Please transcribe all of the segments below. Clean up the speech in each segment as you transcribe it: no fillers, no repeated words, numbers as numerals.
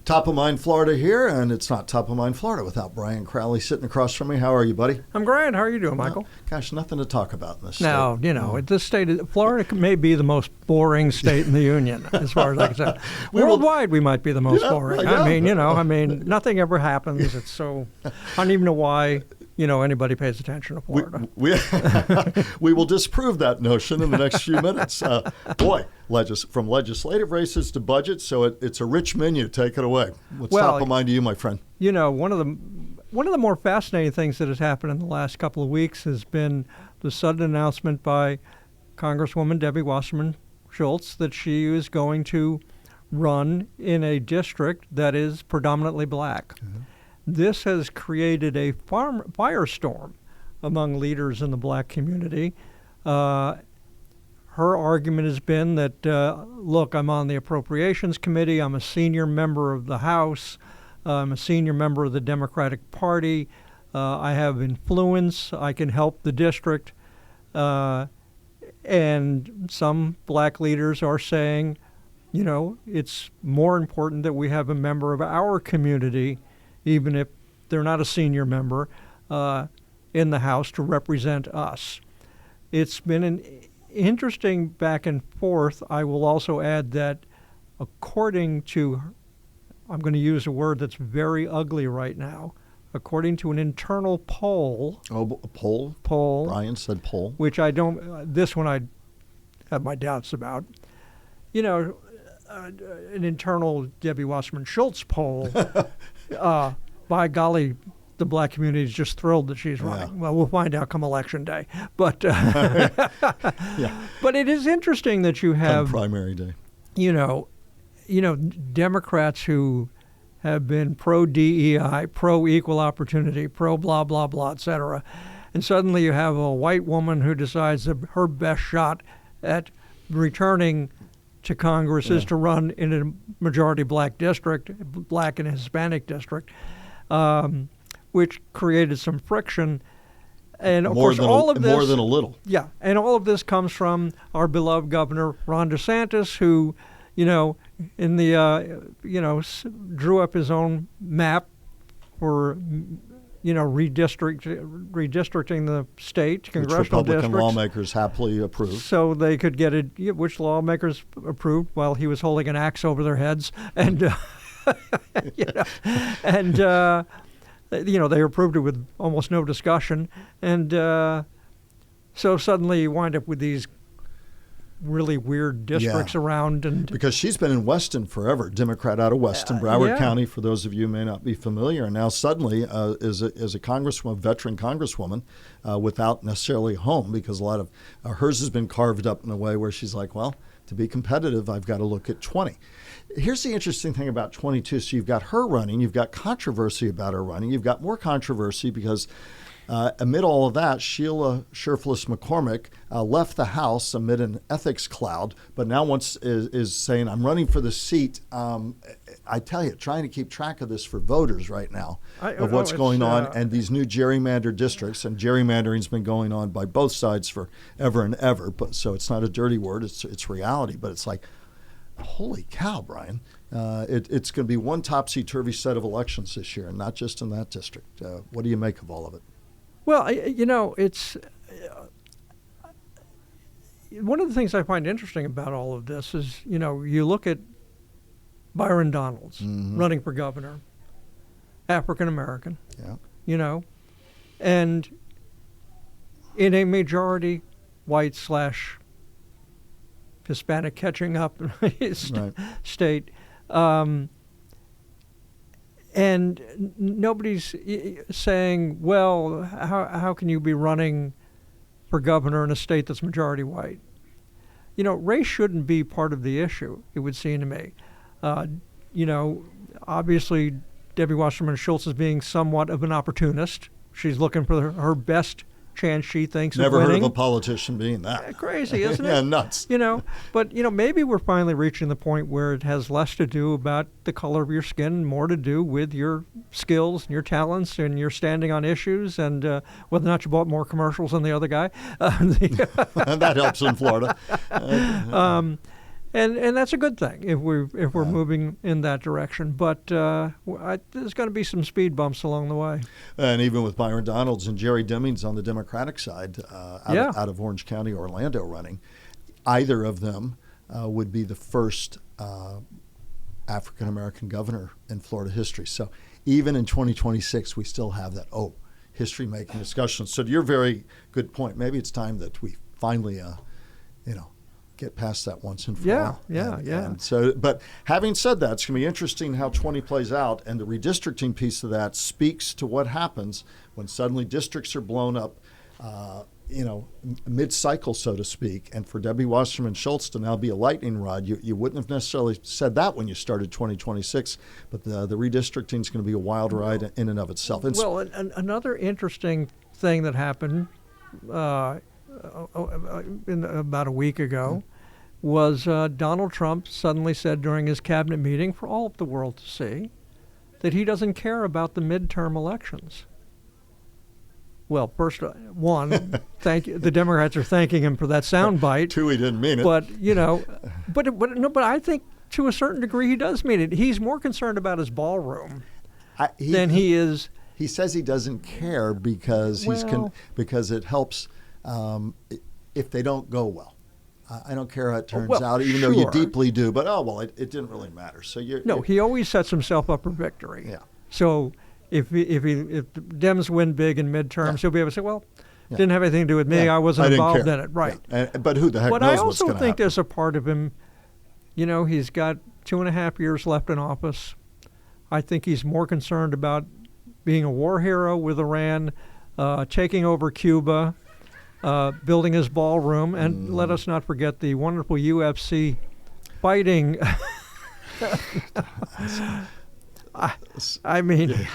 Top of Mind Florida here, and it's not Top of Mind Florida without Brian Crowley sitting across from me. How are you, buddy? I'm great. How are you doing, Michael? Gosh, nothing to talk about in this now, state. you know, this state, Florida may be the most boring state in the union, as far as I can tell. Worldwide, we might be the most boring. I mean, nothing ever happens. It's so, I don't even know why, anybody pays attention to Florida. We will disprove that notion in the next few minutes. From legislative races to budget, so it's a rich menu. Take it away. What's top of mind to you, my friend? One of the more fascinating things that has happened in the last couple of weeks has been the sudden announcement by Congresswoman Debbie Wasserman Schultz that she is going to run in a district that is predominantly black. Mm-hmm. This has created a firestorm among leaders in the black community. Her argument has been that, look, I'm on the Appropriations Committee, I'm a senior member of the House, I'm a senior member of the Democratic Party, I have influence, I can help the district. And some black leaders are saying, it's more important that we have a member of our community, even if they're not a senior member, in the House to represent us. It's been an interesting back and forth. I will also add that according to, I'm going to use a word that's very ugly right now, according to an internal poll. Oh, a poll? Poll. Brian said poll. Which I don't, this one I have my doubts about. An internal Debbie Wasserman Schultz poll, by golly, the black community is just thrilled that she's running. Yeah. Well, we'll find out come Election Day. But but it is interesting that you have primary day. Democrats who have been pro-DEI, pro-equal opportunity, pro-blah, blah, blah, et cetera. And suddenly you have a white woman who decides that her best shot at returning to Congress is to run in a majority black district, black and Hispanic district, which created some friction. And of course, all of this, more than a little. Yeah, and all of this comes from our beloved governor, Ron DeSantis, who, in the, drew up his own map for, redistricting the state, congressional which Republican districts. Lawmakers happily approved. So they could get it, which lawmakers approved while he was holding an axe over their heads. And, they approved it with almost no discussion. And so suddenly you wind up with these really weird districts around. And because she's been in Weston forever, Democrat out of Weston, Broward County, for those of you who may not be familiar. And now suddenly is a congresswoman, veteran congresswoman, without necessarily a home, because a lot of hers has been carved up in a way where she's like, well, to be competitive, I've got to look at 20. Here's the interesting thing about 22. So you've got her running, you've got controversy about her running, you've got more controversy because amid all of that, Sheila Sherfless McCormick left the House amid an ethics cloud, but now is saying, I'm running for the seat. I tell you, trying to keep track of this for voters right now, of what's going on, and these new gerrymandered districts, and gerrymandering's been going on by both sides for ever and ever, but so it's not a dirty word, it's reality, but it's like, holy cow, Brian. It's going to be one topsy-turvy set of elections this year, and not just in that district. What do you make of all of it? Well, it's one of the things I find interesting about all of this is, you look at Byron Donalds running for governor, African American, and in a majority white / Hispanic catching up state. And nobody's saying, well, how can you be running for governor in a state that's majority white? Race shouldn't be part of the issue, it would seem to me. Obviously, Debbie Wasserman Schultz is being somewhat of an opportunist. She's looking for her best chance she thinks Never of winning. heard of a politician being that. Crazy, isn't it? Yeah, nuts. But maybe we're finally reaching the point where it has less to do about the color of your skin, more to do with your skills and your talents and your standing on issues, and whether or not you bought more commercials than the other guy. That helps in Florida. And that's a good thing if we're moving in that direction. But there's going to be some speed bumps along the way. And even with Byron Donalds and Jerry Demings on the Democratic side, out of Orange County, Orlando, running, either of them would be the first African American governor in Florida history. So even in 2026, we still have that history-making discussion. So to your very good point, maybe it's time that we finally, get past that once and for all. Yeah. And so, but having said that, it's going to be interesting how 20 plays out, and the redistricting piece of that speaks to what happens when suddenly districts are blown up, mid-cycle, so to speak. And for Debbie Wasserman Schultz to now be a lightning rod, you wouldn't have necessarily said that when you started 2026, but the redistricting is going to be a wild ride in and of itself. Well, another interesting thing that happened about a week ago was Donald Trump suddenly said during his cabinet meeting for all of the world to see that he doesn't care about the midterm elections. Well, first, one, thank you. The Democrats are thanking him for that soundbite. Two, he didn't mean it. But but I think to a certain degree he does mean it. He's more concerned about his ballroom than he is. He says he doesn't care because because it helps if they don't go well. I don't care how it turns out, even though you deeply do. But it didn't really matter. So he always sets himself up for victory. Yeah. So if the Dems win big in midterms, he'll be able to say, didn't have anything to do with me. I wasn't involved in it. Right. Yeah. But who the heck knows what's going to happen? But I also think there's a part of him. He's got 2.5 years left in office. I think he's more concerned about being a war hero with Iran, taking over Cuba, building his ballroom, and let us not forget the wonderful UFC fighting. I mean,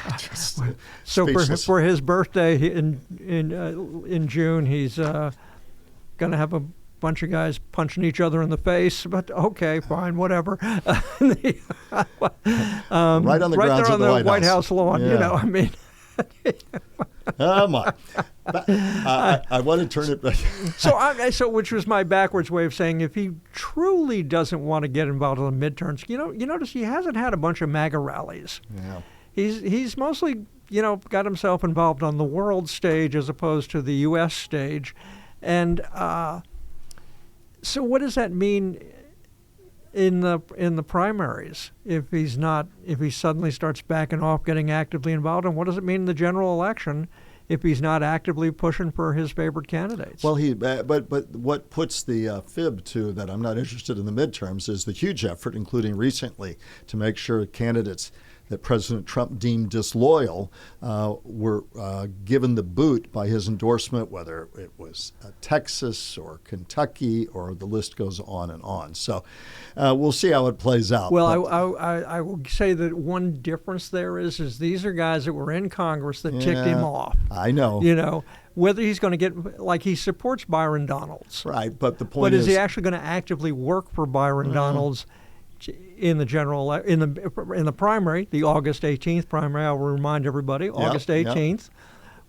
so for his birthday in June, he's going to have a bunch of guys punching each other in the face. But okay, fine, whatever. Right on the grounds of the White House lawn. Yeah. I mean. Oh my! I want to turn it back. So which was my backwards way of saying if he truly doesn't want to get involved in the midterms, you notice he hasn't had a bunch of MAGA rallies. Yeah. He's mostly got himself involved on the world stage as opposed to the U.S. stage, and so what does that mean in the primaries if he suddenly starts backing off, getting actively involved, and what does it mean in the general election if he's not actively pushing for his favorite candidates? Well, but what puts the fib to that I'm not interested in the midterms is the huge effort, including recently, to make sure candidates that President Trump deemed disloyal were given the boot by his endorsement, whether it was Texas or Kentucky, or the list goes on and on. So we'll see how it plays out. Well, I will say that one difference there is these are guys that were in Congress that ticked him off. I know. Whether he's going to get, like, he supports Byron Donalds. Right, but the point is, he actually going to actively work for Byron Donalds in the in the primary, the August 18th primary? I'll remind everybody, August 18th,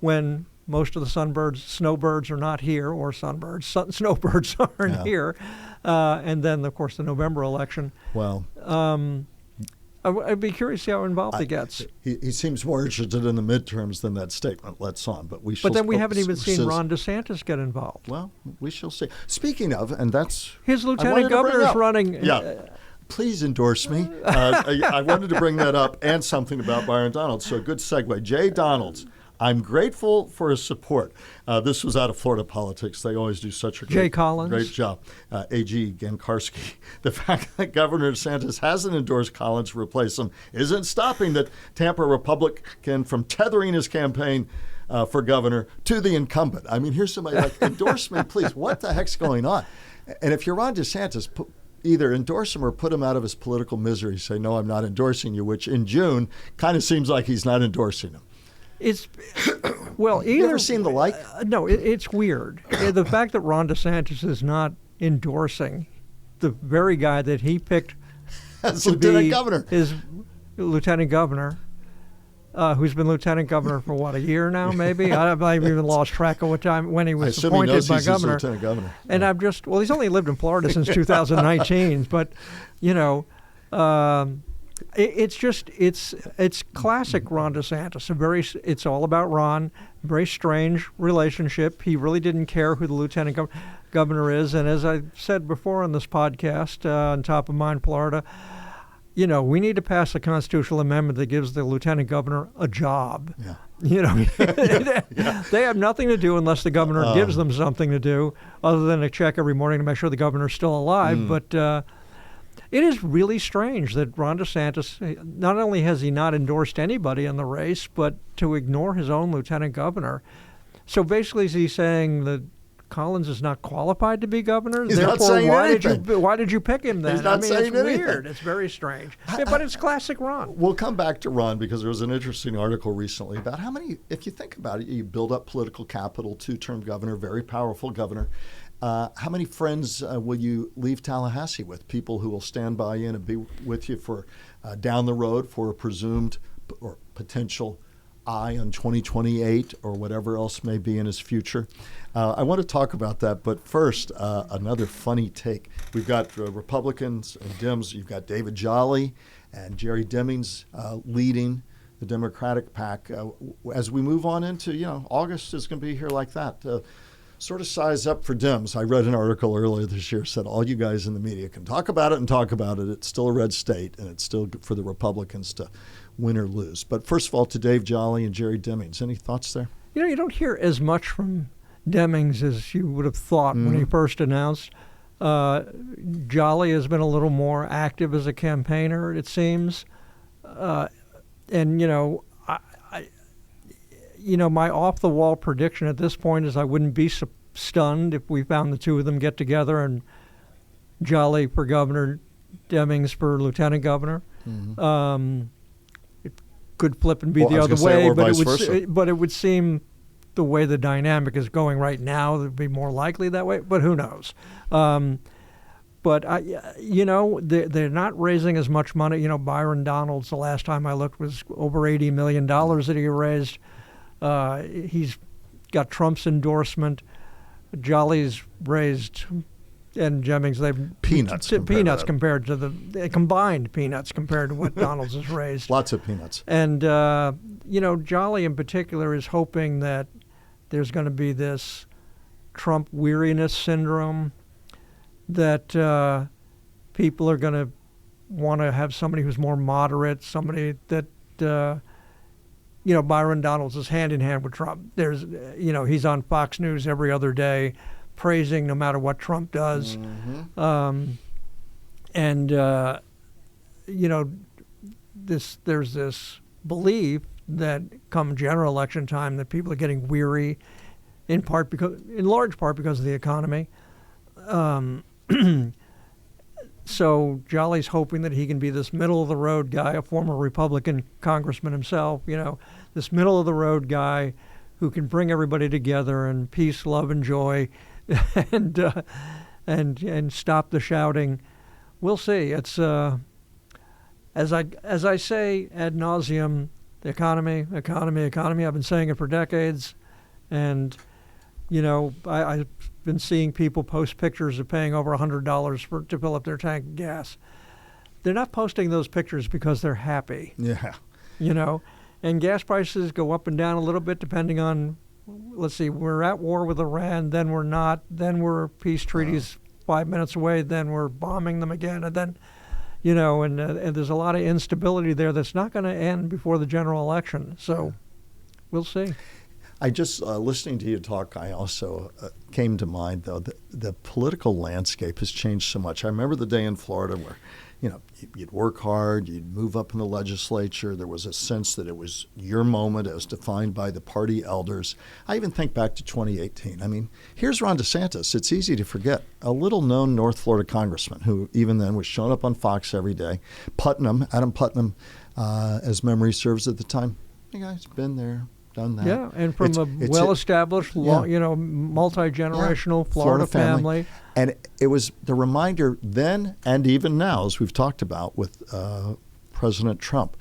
when most of the snowbirds are not here, or snowbirds aren't here, and then of course the November election. Well, I'd be curious to see how involved he gets. He seems more interested in the midterms than that statement lets on, but we shall. But then we haven't even seen Ron DeSantis get involved. Well, we shall see. Speaking of, and that's his lieutenant governor is running. Yeah. Please endorse me. I wanted to bring that up and something about Byron Donalds. So a good segue. Jay Donalds, I'm grateful for his support. This was out of Florida politics. They always do such a great job. A.G. Gankarski. The fact that Governor DeSantis hasn't endorsed Collins to replace him isn't stopping that Tampa Republican from tethering his campaign for governor to the incumbent. I mean, here's somebody like, endorse me, please. What the heck's going on? And if you're Ron DeSantis, either endorse him or put him out of his political misery. Say, no, I'm not endorsing you, which in June kind of seems like he's not endorsing him. It's well, you ever seen the like? No, it's weird. The fact that Ron DeSantis is not endorsing the very guy that he picked as lieutenant governor, his lieutenant governor, who's been lieutenant governor for what, a year now, maybe? I've even lost track of what time when he was appointed by governor. Lieutenant governor. And I've just, well, he's only lived in Florida since 2019, but you know, it's classic Ron DeSantis. It's all about Ron. Very strange relationship. He really didn't care who the lieutenant governor is, and as I said before on this podcast, on Top of Mind Florida, you know, we need to pass a constitutional amendment that gives the lieutenant governor a job. Yeah. You know, they have nothing to do unless the governor gives them something to do, other than to check every morning to make sure the governor's still alive. But it is really strange that Ron DeSantis, not only has he not endorsed anybody in the race, but to ignore his own lieutenant governor. So basically, is he saying that Collins is not qualified to be governor? He's not saying anything. Why did you pick him then? He's not saying it's anything. Weird. It's very strange. But it's classic Ron. We'll come back to Ron because there was an interesting article recently about how many, if you think about it, you build up political capital, two-term governor, very powerful governor. How many friends will you leave Tallahassee with? People who will stand by you and be with you for down the road for a presumed or potential eye on 2028 or whatever else may be in his future. I want to talk about that, but first, another funny take. We've got Republicans and Dems. You've got David Jolly and Jerry Demings leading the Democratic pack. As we move on into, August is going to be here like that. Sort of size up for Dems. I read an article earlier this year said all you guys in the media can talk about it and talk about it. It's still a red state, and it's still good for the Republicans to win or lose. But first of all, to Dave Jolly and Jerry Demings, any thoughts there? You don't hear as much from Demings as you would have thought when he first announced. Jolly has been a little more active as a campaigner, it seems. And, my off-the-wall prediction at this point is I wouldn't be stunned if we found the two of them get together and Jolly for governor, Demings for lieutenant governor. It could flip and be the other way, but it would seem the way the dynamic is going right now, it would be more likely that way. But who knows? But they're not raising as much money. Byron Donalds, the last time I looked, was over $80 million that he raised. He's got Trump's endorsement. Jolly's raised, and Demings, they've peanuts compared to the combined peanuts compared to what Donalds has raised. Lots of peanuts. And Jolly in particular is hoping that there's going to be this Trump weariness syndrome, that people are going to want to have somebody who's more moderate, somebody that. Byron Donalds is hand in hand with Trump. There's, he's on Fox News every other day, praising no matter what Trump does. There's this belief that come general election time that people are getting weary, in large part because of the economy. So Jolly's hoping that he can be this middle-of-the-road guy, a former Republican congressman himself, this middle-of-the-road guy who can bring everybody together in peace, love, and joy, and stop the shouting. We'll see. It's as I say ad nauseum, the economy. I've been saying it for decades, and I've been seeing people post pictures of paying over $100 to fill up their tank of gas. They're not posting those pictures because they're happy. Yeah. And gas prices go up and down a little bit depending on, let's see, we're at war with Iran, then we're not, then we're peace treaties 5 minutes away, then we're bombing them again, and then, and there's a lot of instability there that's not going to end before the general election. So we'll see. I just, listening to you talk, I also came to mind, though, the political landscape has changed so much. I remember the day in Florida where, you'd work hard, you'd move up in the legislature. There was a sense that it was your moment as defined by the party elders. I even think back to 2018. I mean, here's Ron DeSantis. It's easy to forget. A little-known North Florida congressman who even then was showing up on Fox every day. Adam Putnam, as memory serves at the time. The guy's been there. Done that. Yeah, and from a well-established, multi-generational Florida family. And it was the reminder then and even now, as we've talked about with President Trump,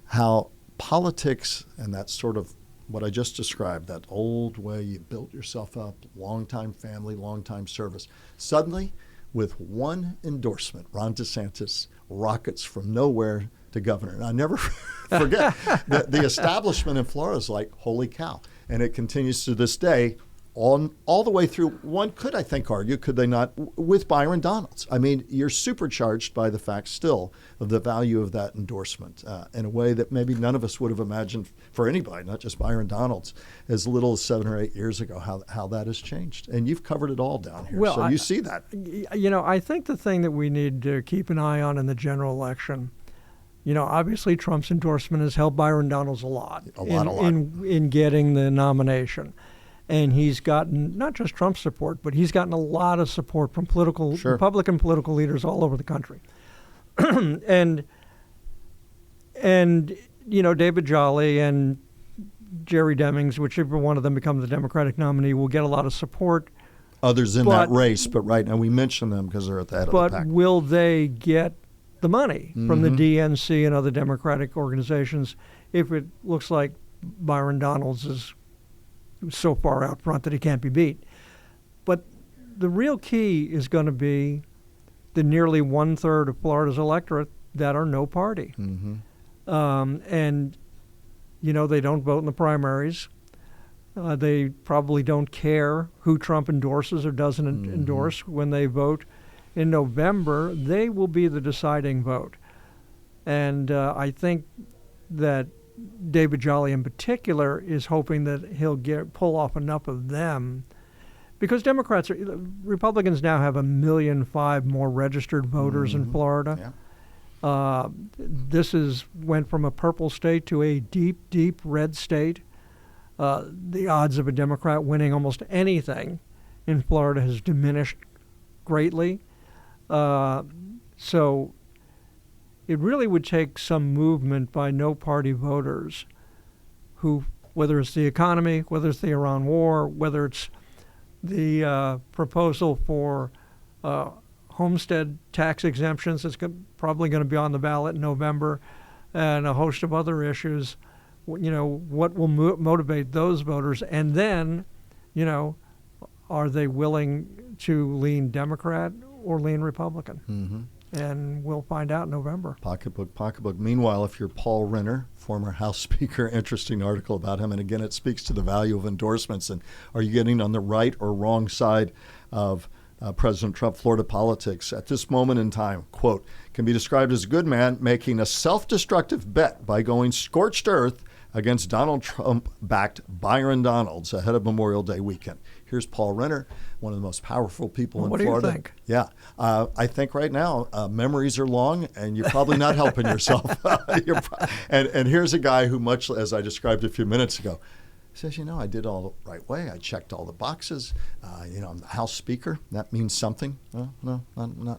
how politics and that sort of what I just described, that old way you built yourself up, long-time family, long-time service, suddenly with one endorsement, Ron DeSantis rockets from nowhere to governor. And I never forget the establishment in Florida is like, holy cow. And it continues to this day all the way through. One could, I think, argue, could they not, with Byron Donalds. I mean, you're supercharged by the fact still of the value of that endorsement in a way that maybe none of us would have imagined for anybody, not just Byron Donalds, as little as 7 or 8 years ago, how that has changed. And you've covered it all down here, so you see that. I think the thing that we need to keep an eye on in the general election, obviously Trump's endorsement has helped Byron Donalds a lot. In getting the nomination. And he's gotten not just Trump's support, but he's gotten a lot of support from Republican political leaders all over the country. and David Jolly and Jerry Demings, whichever one of them becomes the Democratic nominee, will get a lot of support. Others in that race, but right now we mention them because they're at the head of the pack. But will they get the money from the DNC and other Democratic organizations if it looks like Byron Donalds is so far out front that he can't be beat? But the real key is going to be the nearly 1/3 of Florida's electorate that are no party. And, they don't vote in the primaries. They probably don't care who Trump endorses or doesn't endorse. When they vote in November, they will be the deciding vote. And I think that David Jolly in particular is hoping that he'll pull off enough of them, because Republicans now have 1.5 million more registered voters in Florida. Yeah. This went from a purple state to a deep, deep red state. The odds of a Democrat winning almost anything in Florida has diminished greatly. So it really would take some movement by no-party voters who, whether it's the economy, whether it's the Iran war, whether it's the proposal for homestead tax exemptions that's probably going to be on the ballot in November, and a host of other issues, what will motivate those voters? And then, are they willing to lean Democrat or lean Republican? And we'll find out in November. Pocketbook. Meanwhile, if you're Paul Renner, former House Speaker, interesting article about him. And again, it speaks to the value of endorsements. And are you getting on the right or wrong side of President Trump? Florida politics at this moment in time, quote, can be described as a good man making a self-destructive bet by going scorched earth against Donald Trump-backed Byron Donalds ahead of Memorial Day weekend. Here's Paul Renner, one of the most powerful people in Florida. What do you think? Yeah, I think right now memories are long, and you're probably not helping yourself. And here's a guy who, much as I described a few minutes ago, says, I did all the right way. I checked all the boxes. I'm the House Speaker. That means something. Well, no,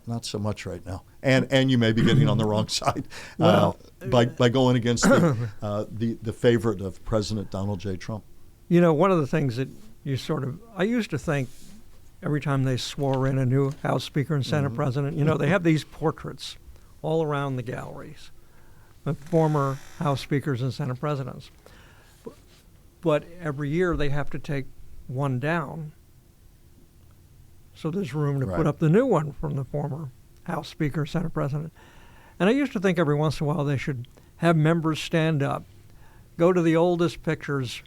not so much right now. And you may be getting on the wrong side by going against the favorite of President Donald J. Trump. One of the things that I used to think every time they swore in a new House Speaker and Senate President, they have these portraits all around the galleries of former House Speakers and Senate Presidents. But every year they have to take one down, so there's room to put up the new one from the former House Speaker, Senate President. And I used to think every once in a while they should have members stand up, go to the oldest pictures,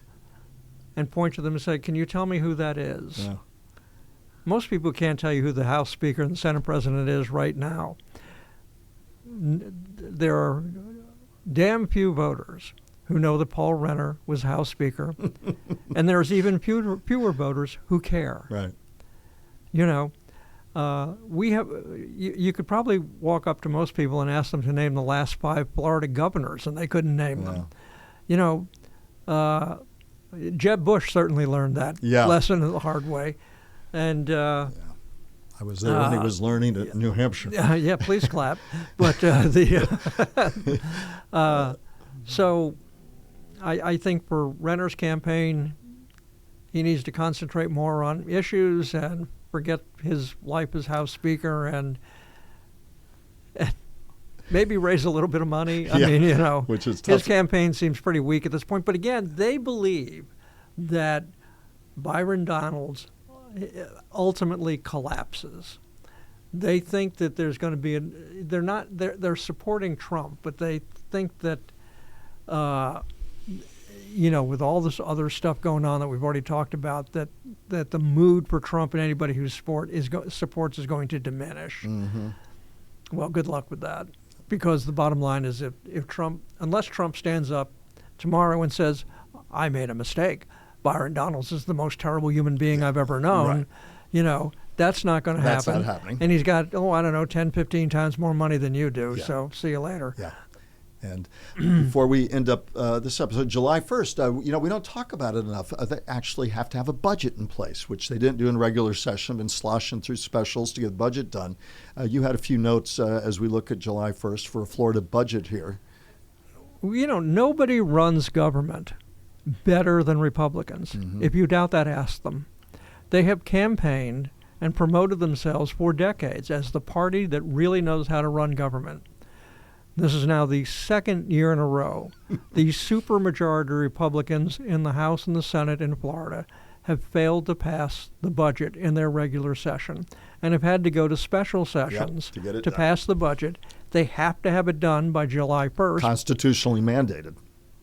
and point to them and say, can you tell me who that is? Yeah. Most people can't tell you who the House Speaker and the Senate President is right now. There are damn few voters who know that Paul Renner was House Speaker, and there's even fewer voters who care. Right. We have. You could probably walk up to most people and ask them to name the last 5 Florida governors, and they couldn't name them. Jeb Bush certainly learned that lesson the hard way, and. I was there when he was learning at New Hampshire. Yeah, please clap. But so. I think for Renner's campaign, he needs to concentrate more on issues and forget his life as House Speaker and maybe raise a little bit of money. I Yeah, mean, which is tough. his campaign seems pretty weak at this point. But again, they believe that Byron Donalds ultimately collapses. They think that there's going to be they're supporting Trump, but they think that with all this other stuff going on that we've already talked about, that the mood for Trump and anybody who supports is going to diminish. Mm-hmm. Well, good luck with that, because the bottom line is unless Trump stands up tomorrow and says, I made a mistake, Byron Donalds is the most terrible human being I've ever known, right. That's not going to happen. That's not happening. And he's got, 10, 15 times more money than you do, so see you later. Yeah. And before we end up this episode, July 1st, we don't talk about it enough. They actually have to have a budget in place, which they didn't do in regular session. Been sloshing through specials to get the budget done. You had a few notes as we look at July 1st for a Florida budget here. Nobody runs government better than Republicans. Mm-hmm. If you doubt that, ask them. They have campaigned and promoted themselves for decades as the party that really knows how to run government. This is now the second year in a row. The supermajority Republicans in the House and the Senate in Florida have failed to pass the budget in their regular session and have had to go to special sessions to pass the budget. They have to have it done by July 1st. Constitutionally mandated in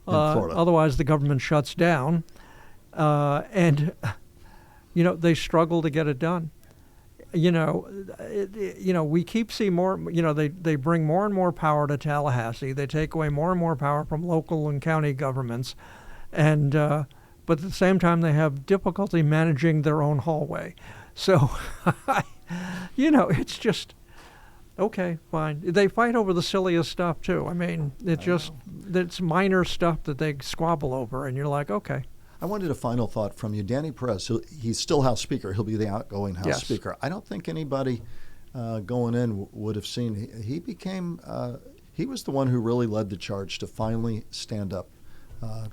Florida. Otherwise, the government shuts down. And they struggle to get it done. We keep seeing more, they bring more and more power to Tallahassee. They take away more and more power from local and county governments. And, but at the same time, they have difficulty managing their own hallway. So, it's just, okay, fine. They fight over the silliest stuff, too. I mean, it's minor stuff that they squabble over, and you're like, okay. I wanted a final thought from you. Danny Perez, he's still House Speaker. He'll be the outgoing House Speaker. I don't think anybody going in would have seen. He became, he was the one who really led the charge to finally stand up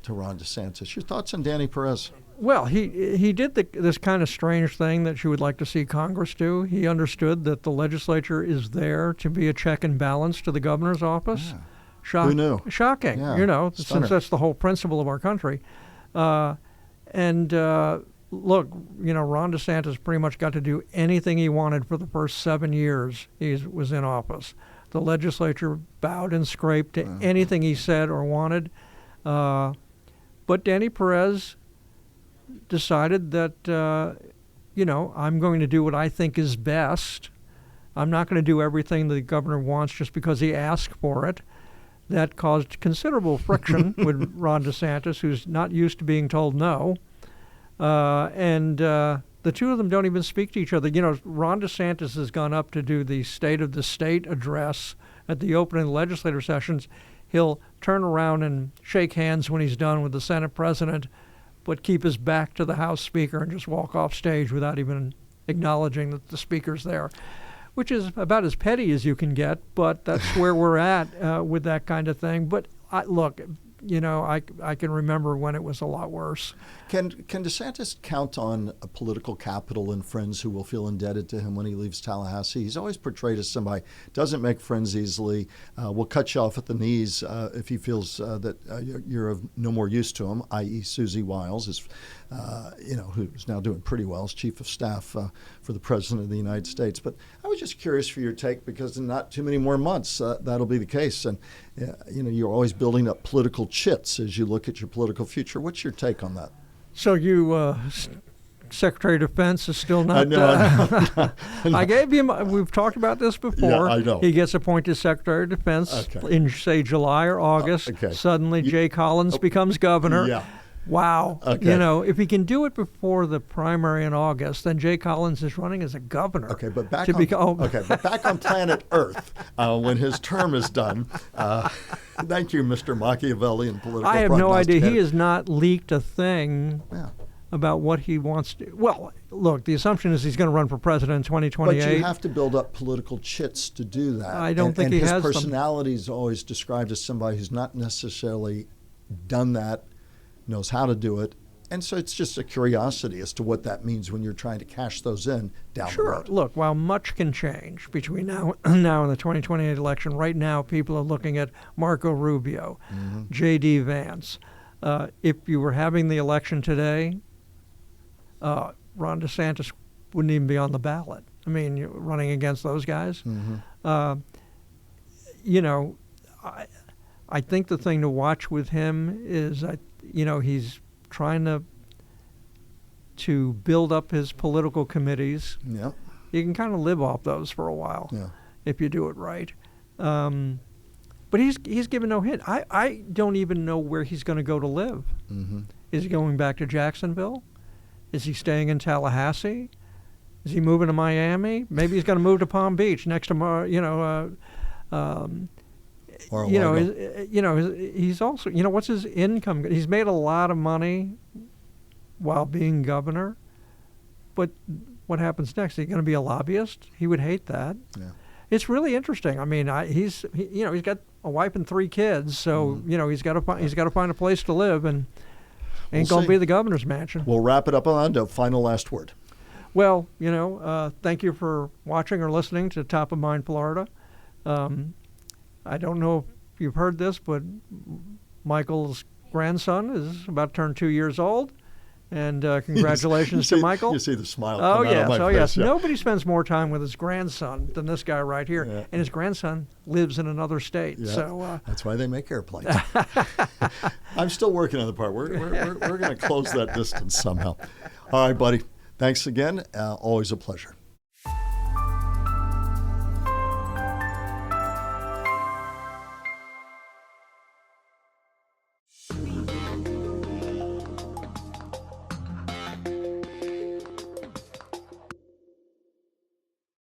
to Ron DeSantis. Your thoughts on Danny Perez? Well, he did this kind of strange thing that you would like to see Congress do. He understood that the legislature is there to be a check and balance to the governor's office. Yeah. Who knew? Shocking, Yeah. Since that's the whole principle of our country. Look, Ron DeSantis pretty much got to do anything he wanted for the first 7 years he was in office. The legislature bowed and scraped to anything he said or wanted. But Danny Perez decided that, I'm going to do what I think is best. I'm not going to do everything the governor wants just because he asked for it. That caused considerable friction with Ron DeSantis, who's not used to being told no. And the two of them don't even speak to each other. Ron DeSantis has gone up to do the State of the State address at the opening of the legislative sessions. He'll turn around and shake hands when he's done with the Senate president, but keep his back to the House Speaker and just walk off stage without even acknowledging that the Speaker's there. Which is about as petty as you can get, but that's where we're at with that kind of thing. But I can remember when it was a lot worse. Can DeSantis count on a political capital and friends who will feel indebted to him when he leaves Tallahassee? He's always portrayed as somebody doesn't make friends easily, will cut you off at the knees if he feels that you're of no more use to him, i.e. Susie Wiles, who's now doing pretty well as chief of staff for the president of the United States. But I was just curious for your take, because in not too many more months that'll be the case. And you're always building up political chits as you look at your political future. What's your take on that? So Secretary of Defense is still not. No. I gave him. We've talked about this before. Yeah, I know. He gets appointed Secretary of Defense in, say, July or August. Suddenly, Jay Collins becomes governor. Yeah. Wow. Okay. If he can do it before the primary in August, then Jay Collins is running as a governor. Okay, but back on planet Earth when his term is done. Thank you, Mr. Machiavellian political I have no idea. prognosticator. He has not leaked a thing about what he wants to. Well, look, the assumption is he's going to run for president in 2028. But you have to build up political chits to do that. I don't think he has them. And his personality is always described as somebody who's not necessarily done that, knows how to do it, And so it's just a curiosity as to what that means when you're trying to cash those in down the road. Look, while much can change between now and the 2028 election, right now people are looking at Marco Rubio, J.D. Vance. If you were having the election today, Ron DeSantis wouldn't even be on the ballot. I mean, you're running against those guys. You know, I think the thing to watch with him is, he's trying to build up his political committees. Yeah. You can kind of live off those for a while if you do it right. But he's given no hint. I don't even know where he's going to go to live. Is he going back to Jacksonville? Is he staying in Tallahassee? Is he moving to Miami? Maybe he's going to move to Palm Beach next to he's also, what's his income? He's made a lot of money while being governor, but what happens next? Is he going to be a lobbyist? He would hate that. Yeah. It's really interesting. I mean, he's got a wife and 3 kids, so he's got to find a place to live, and ain't going to be the governor's mansion. We'll wrap it up on that. Final last word. Well, thank you for watching or listening to Top of Mind Florida. I don't know if you've heard this, but Michael's grandson is about to turn 2 years old. And congratulations to Michael. You see the smile come out of my face. Yes. Yeah. Nobody spends more time with his grandson than this guy right here. Yeah. And his grandson lives in another state. Yeah. So that's why they make airplanes. I'm still working on the part. We're going to close that distance somehow. All right, buddy. Thanks again. Always a pleasure.